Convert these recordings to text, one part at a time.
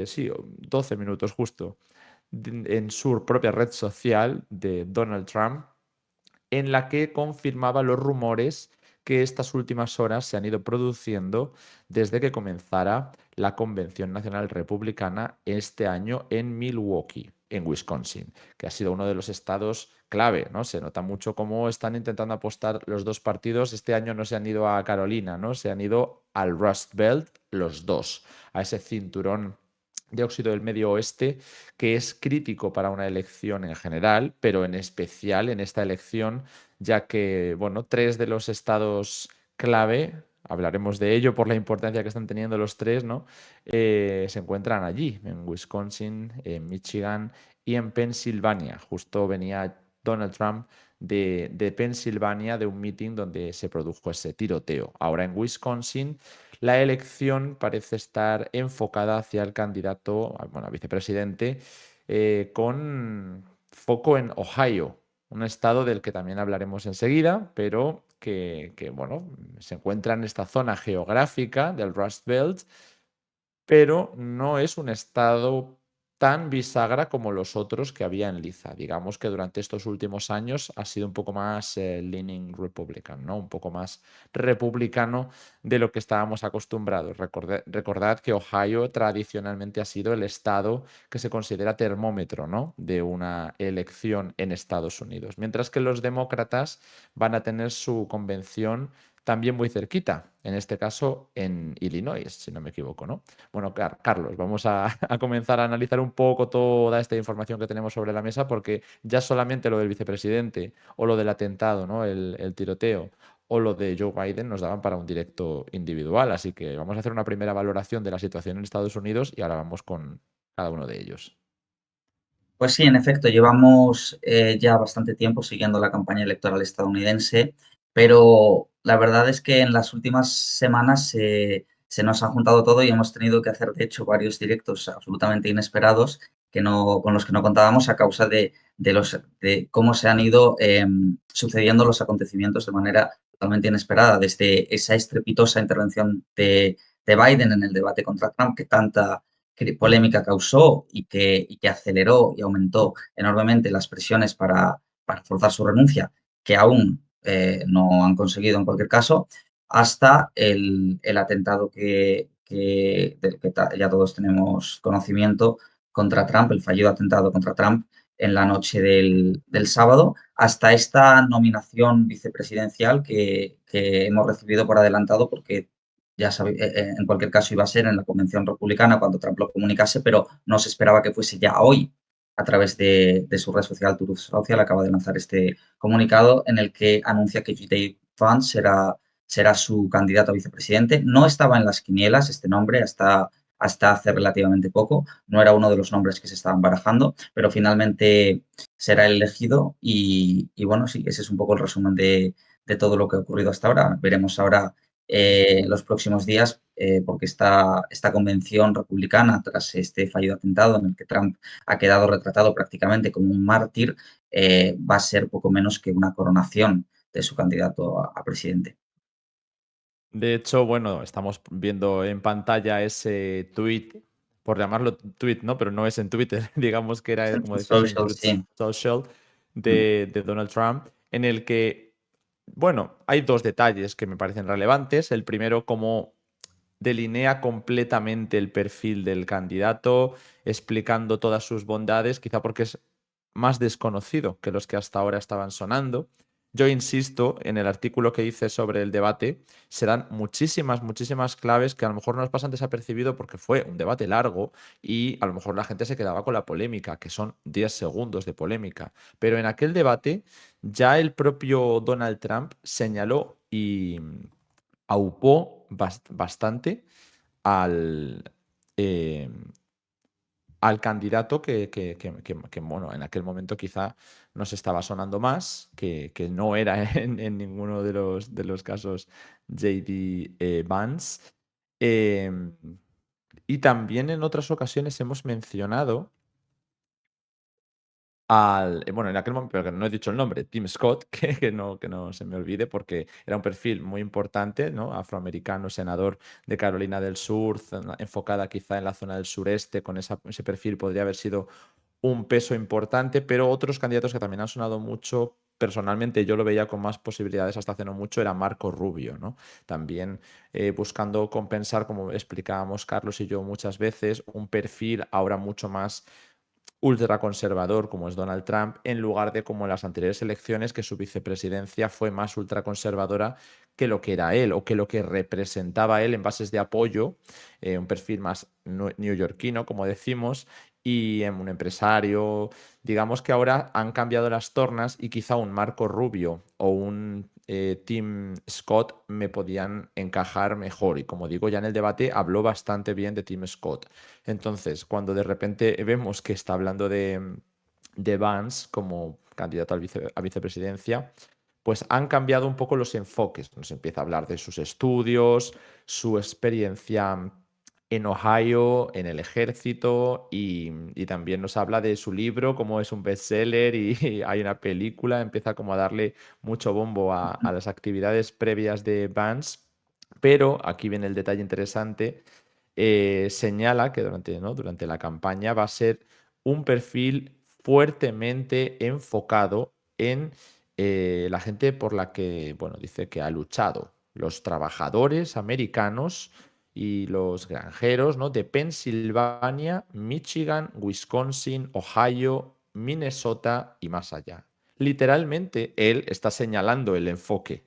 sí, 12 minutos justo, en su propia red social de Donald Trump, en la que confirmaba los rumores que estas últimas horas se han ido produciendo desde que comenzara la Convención Nacional Republicana este año en Milwaukee, en Wisconsin, que ha sido uno de los estados clave, ¿no? Se nota mucho cómo están intentando apostar los dos partidos. Este año no se han ido a Carolina, ¿no? Se han ido al Rust Belt los dos, a ese cinturón de óxido del medio oeste que es crítico para una elección en general, pero en especial en esta elección, ya que, bueno, tres de los estados clave, hablaremos de ello por la importancia que están teniendo los tres, ¿no? Se encuentran allí, en Wisconsin, en Michigan y en Pensilvania. Justo venía Donald Trump de Pensilvania, de un meeting donde se produjo ese tiroteo. Ahora en Wisconsin la elección parece estar enfocada hacia el candidato, bueno, a vicepresidente, con foco en Ohio, un estado del que también hablaremos enseguida, pero bueno, se encuentra en esta zona geográfica del Rust Belt, pero no es un estado tan bisagra como los otros que había en Liza. Digamos que durante estos últimos años ha sido un poco más leaning Republican, ¿no? Un poco más republicano de lo que estábamos acostumbrados. Recordad que Ohio tradicionalmente ha sido el estado que se considera termómetro, ¿no? De una elección en Estados Unidos, mientras que los demócratas van a tener su convención también muy cerquita, en este caso en Illinois, si no me equivoco, ¿no? Bueno, Carlos, vamos a, a comenzar a analizar un poco toda esta información que tenemos sobre la mesa, porque ya solamente lo del vicepresidente o lo del atentado, ¿no? El tiroteo o lo de Joe Biden nos daban para un directo individual. Así que vamos a hacer una primera valoración de la situación en Estados Unidos y ahora vamos con cada uno de ellos. Pues sí, en efecto, llevamos ya bastante tiempo siguiendo la campaña electoral estadounidense, pero la verdad es que en las últimas semanas se nos ha juntado todo y hemos tenido que hacer, de hecho, varios directos absolutamente inesperados con los que no contábamos a causa de cómo se han ido sucediendo los acontecimientos de manera totalmente inesperada, desde esa estrepitosa intervención de Biden en el debate contra Trump, que tanta polémica causó y que aceleró y aumentó enormemente las presiones para forzar su renuncia, que aún no han conseguido en cualquier caso, hasta el atentado del que ya todos tenemos conocimiento contra Trump, el fallido atentado contra Trump en la noche del sábado, hasta esta nominación vicepresidencial que hemos recibido por adelantado porque ya sabéis, en cualquier caso iba a ser en la Convención Republicana cuando Trump lo comunicase, pero no se esperaba que fuese ya hoy a través de su red social, Truth Social, acaba de lanzar este comunicado en el que anuncia que J.D. Vance será su candidato a vicepresidente. No estaba en las quinielas este nombre hasta hace relativamente poco, no era uno de los nombres que se estaban barajando, pero finalmente será elegido y bueno, sí, ese es un poco el resumen de todo lo que ha ocurrido hasta ahora. Veremos ahora los próximos días, porque esta convención republicana, tras este fallido atentado en el que Trump ha quedado retratado prácticamente como un mártir, va a ser poco menos que una coronación de su candidato a presidente. De hecho, bueno, estamos viendo en pantalla ese tweet, por llamarlo tweet, ¿no? Pero no es en Twitter, digamos que era, como decís, en Social, Truth sí. Social Mm. de Donald Trump, en el que, bueno, hay dos detalles que me parecen relevantes. El primero, como delinea completamente el perfil del candidato, explicando todas sus bondades, quizá porque es más desconocido que los que hasta ahora estaban sonando. Yo insisto en el artículo que hice sobre el debate, se dan muchísimas, muchísimas claves que a lo mejor nos pasan desapercibido porque fue un debate largo y a lo mejor la gente se quedaba con la polémica, que son 10 segundos de polémica. Pero en aquel debate ya el propio Donald Trump señaló y aupó bastante al, eh, al candidato bueno, en aquel momento quizá nos estaba sonando más, que no era en ninguno de los casos JD Vance. Em, y también en otras ocasiones hemos mencionado bueno, en aquel momento, pero que no he dicho el nombre, Tim Scott, que no se me olvide, porque era un perfil muy importante, ¿no? Afroamericano, senador de Carolina del Sur, enfocada quizá en la zona del sureste, con ese perfil podría haber sido un peso importante, pero otros candidatos que también han sonado mucho, personalmente yo lo veía con más posibilidades hasta hace no mucho, era Marco Rubio, ¿no? También buscando compensar, como explicábamos Carlos y yo muchas veces, un perfil ahora mucho más ultraconservador como es Donald Trump, en lugar de como en las anteriores elecciones, que su vicepresidencia fue más ultraconservadora que lo que era él o que lo que representaba él en bases de apoyo, un perfil más neoyorquino, como decimos, y en un empresario. Digamos que ahora han cambiado las tornas y quizá un Marco Rubio o un Tim Scott me podían encajar mejor. Y como digo, ya en el debate habló bastante bien de Tim Scott. Entonces, cuando de repente vemos que está hablando de Vance como candidato a vicepresidencia, pues han cambiado un poco los enfoques. Nos empieza a hablar de sus estudios, su experiencia en Ohio, en el ejército, y también nos habla de su libro, como es un bestseller y hay una película, empieza como a darle mucho bombo a las actividades previas de Vance, pero aquí viene el detalle interesante. Señala que durante la campaña va a ser un perfil fuertemente enfocado en la gente por la que, bueno, dice que ha luchado, los trabajadores americanos y los granjeros, ¿no? De Pensilvania, Michigan, Wisconsin, Ohio, Minnesota y más allá. Literalmente, él está señalando el enfoque.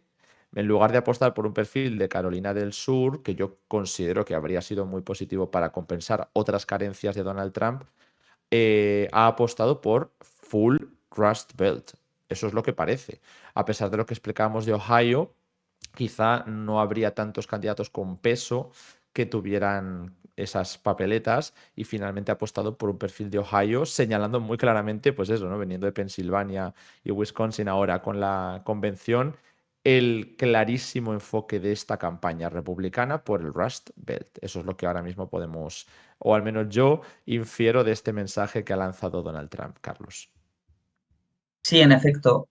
En lugar de apostar por un perfil de Carolina del Sur, que yo considero que habría sido muy positivo para compensar otras carencias de Donald Trump, ha apostado por full Rust Belt. Eso es lo que parece. A pesar de lo que explicábamos de Ohio, quizá no habría tantos candidatos con peso que tuvieran esas papeletas, y finalmente ha apostado por un perfil de Ohio, señalando muy claramente, pues eso, ¿no? Veniendo de Pensilvania y Wisconsin ahora con la convención, el clarísimo enfoque de esta campaña republicana por el Rust Belt. Eso es lo que ahora mismo podemos, o al menos yo, infiero de este mensaje que ha lanzado Donald Trump, Carlos. Sí, en efecto,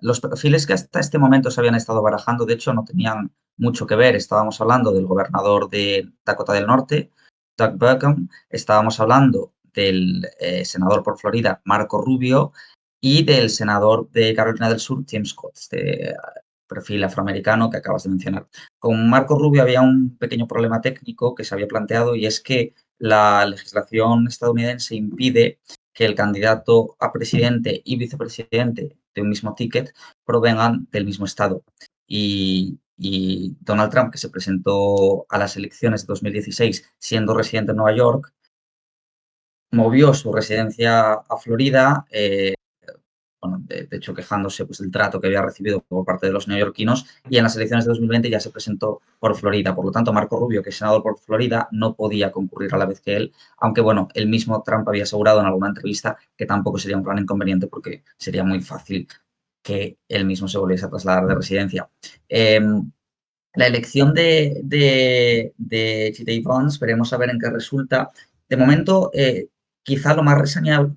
los perfiles que hasta este momento se habían estado barajando, de hecho, no tenían mucho que ver. Estábamos hablando del gobernador de Dakota del Norte, Doug Burgum, estábamos hablando del senador por Florida, Marco Rubio, y del senador de Carolina del Sur, Tim Scott, este perfil afroamericano que acabas de mencionar. Con Marco Rubio había un pequeño problema técnico que se había planteado, y es que la legislación estadounidense impide que el candidato a presidente y vicepresidente de un mismo ticket provengan del mismo estado. Y Donald Trump, que se presentó a las elecciones de 2016 siendo residente en Nueva York, movió su residencia a Florida, bueno, de hecho quejándose pues, del trato que había recibido por parte de los neoyorquinos, y en las elecciones de 2020 ya se presentó por Florida. Por lo tanto, Marco Rubio, que es senador por Florida, no podía concurrir a la vez que él, aunque bueno, el mismo Trump había asegurado en alguna entrevista que tampoco sería un plan inconveniente porque sería muy fácil que él mismo se volviese a trasladar de residencia. La elección de J.D. Vance, veremos a ver en qué resulta. De momento, quizá lo más reseñable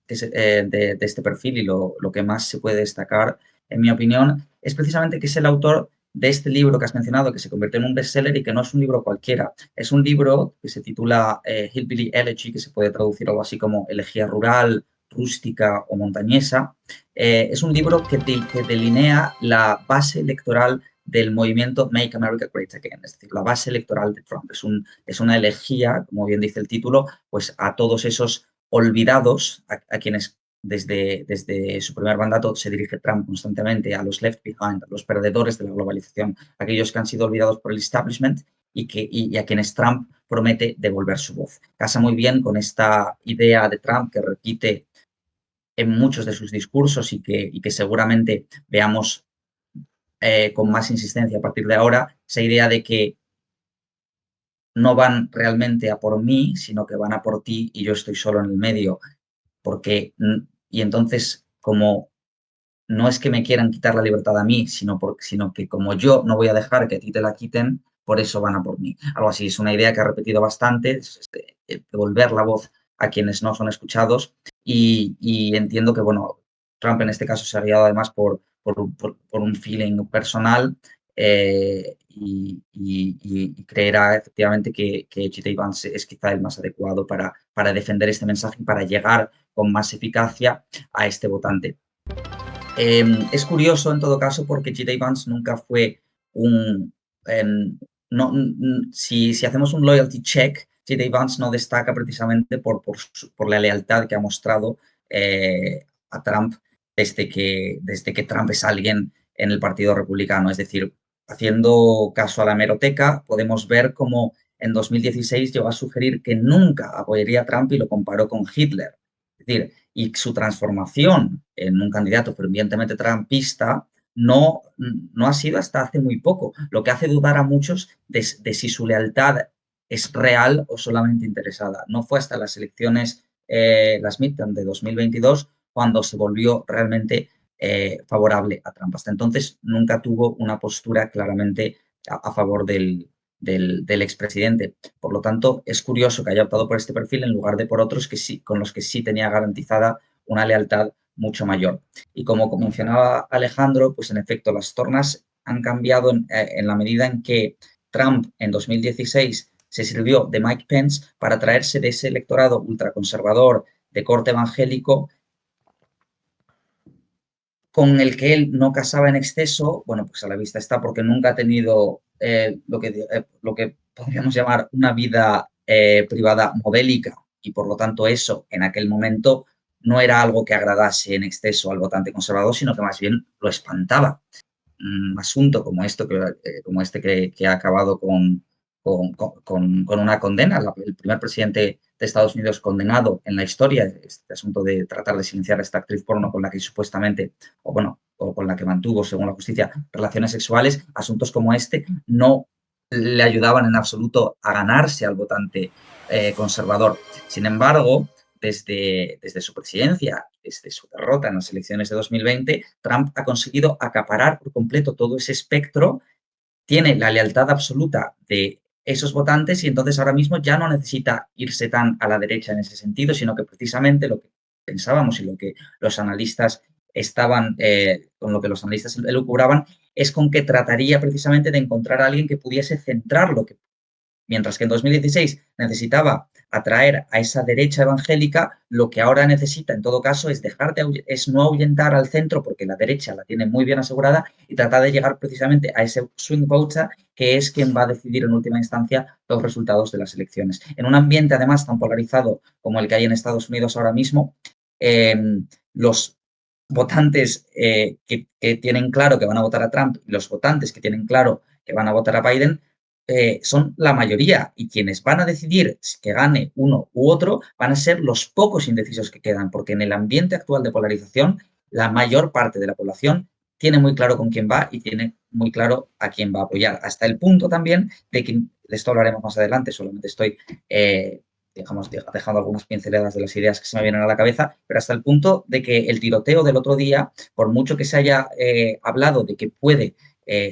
de este perfil y lo que más se puede destacar, en mi opinión, es precisamente que es el autor de este libro que has mencionado, que se convirtió en un bestseller y que no es un libro cualquiera. Es un libro que se titula Hillbilly Elegy, que se puede traducir algo así como Elegía Rural, Rústica o Montañesa. Es un libro que delinea la base electoral del movimiento Make America Great Again, es decir, la base electoral de Trump. Es una elegía, como bien dice el título, pues a todos esos olvidados, a quienes desde su primer mandato se dirige Trump constantemente, a los left behind, a los perdedores de la globalización, aquellos que han sido olvidados por el establishment y a quienes Trump promete devolver su voz. Casa muy bien con esta idea de Trump que repite en muchos de sus discursos y que seguramente veamos con más insistencia a partir de ahora, esa idea de que no van realmente a por mí, sino que van a por ti y yo estoy solo en el medio, porque, y entonces, como no es que me quieran quitar la libertad a mí, sino que como yo no voy a dejar que a ti te la quiten, por eso van a por mí. Algo así, es una idea que ha repetido bastante, devolver la voz a quienes no son escuchados y entiendo que, bueno, Trump en este caso se ha guiado además por un feeling personal y creerá efectivamente que J.D. Vance es quizá el más adecuado para defender este mensaje y para llegar con más eficacia a este votante. Es curioso en todo caso porque J.D. Vance nunca fue un... no, si hacemos un loyalty check, J.D. Vance no destaca precisamente por la lealtad que ha mostrado a Trump desde que Trump es alguien en el Partido Republicano. Es decir, haciendo caso a la hemeroteca, podemos ver cómo en 2016 llegó a sugerir que nunca apoyaría a Trump y lo comparó con Hitler. Es decir, y su transformación en un candidato fervientemente trumpista no ha sido hasta hace muy poco, lo que hace dudar a muchos de si su lealtad es real o solamente interesada. No fue hasta las elecciones, las midterm de 2022, cuando se volvió realmente favorable a Trump. Hasta entonces nunca tuvo una postura claramente a favor del expresidente. Por lo tanto, es curioso que haya optado por este perfil en lugar de por otros que sí, con los que sí tenía garantizada una lealtad mucho mayor. Y como mencionaba Alejandro, pues en efecto las tornas han cambiado en la medida en que Trump en 2016 se sirvió de Mike Pence para traerse de ese electorado ultraconservador de corte evangélico con el que él no casaba en exceso. Bueno, pues a la vista está porque nunca ha tenido lo que podríamos llamar una vida privada modélica y por lo tanto eso en aquel momento no era algo que agradase en exceso al votante conservador, sino que más bien lo espantaba. Un asunto como, como este que ha acabado con una condena, el primer presidente de Estados Unidos condenado en la historia, este asunto de tratar de silenciar a esta actriz porno con la que supuestamente, o con la que mantuvo, según la justicia, relaciones sexuales, asuntos como este no le ayudaban en absoluto a ganarse al votante conservador. Sin embargo, desde su presidencia, desde su derrota en las elecciones de 2020, Trump ha conseguido acaparar por completo todo ese espectro, tiene la lealtad absoluta de esos votantes y entonces ahora mismo ya no necesita irse tan a la derecha en ese sentido, sino que precisamente lo que pensábamos y lo que los analistas con lo que los analistas elucubraban, es con que trataría precisamente de encontrar a alguien que pudiese centrar lo que mientras que en 2016 necesitaba atraer a esa derecha evangélica, lo que ahora necesita en todo caso es es no ahuyentar al centro porque la derecha la tiene muy bien asegurada y tratar de llegar precisamente a ese swing voter que es quien va a decidir en última instancia los resultados de las elecciones. En un ambiente además tan polarizado como el que hay en Estados Unidos ahora mismo, los votantes que tienen claro que van a votar a Trump y los votantes que tienen claro que van a votar a Biden son la mayoría y quienes van a decidir que gane uno u otro van a ser los pocos indecisos que quedan, porque en el ambiente actual de polarización la mayor parte de la población tiene muy claro con quién va y tiene muy claro a quién va a apoyar, hasta el punto también de que, de esto hablaremos más adelante, solamente estoy digamos, dejando algunas pinceladas de las ideas que se me vienen a la cabeza, pero hasta el punto de que el tiroteo del otro día, por mucho que se haya hablado de que puede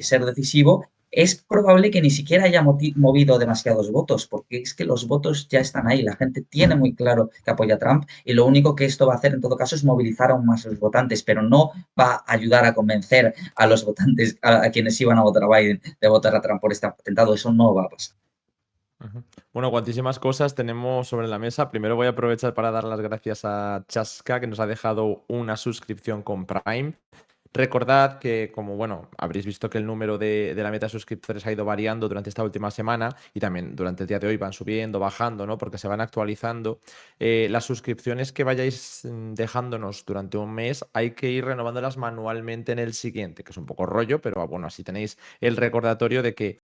ser decisivo, es probable que ni siquiera haya movido demasiados votos, porque es que los votos ya están ahí, la gente tiene muy claro que apoya a Trump y lo único que esto va a hacer en todo caso es movilizar aún más a los votantes, pero no va a ayudar a convencer a los votantes, a quienes iban a votar a Biden, de votar a Trump por este atentado, eso no va a pasar. Ujú. Bueno, cuantísimas cosas tenemos sobre la mesa. Primero voy a aprovechar para dar las gracias a Chaska, que nos ha dejado una suscripción con Prime. Recordad que, como bueno, habréis visto que el número de la meta de suscriptores ha ido variando durante esta última semana y también durante el día de hoy van subiendo, bajando, ¿no? Porque se van actualizando. Las suscripciones que vayáis dejándonos durante un mes hay que ir renovándolas manualmente en el siguiente, que es un poco rollo, pero bueno, así tenéis el recordatorio de que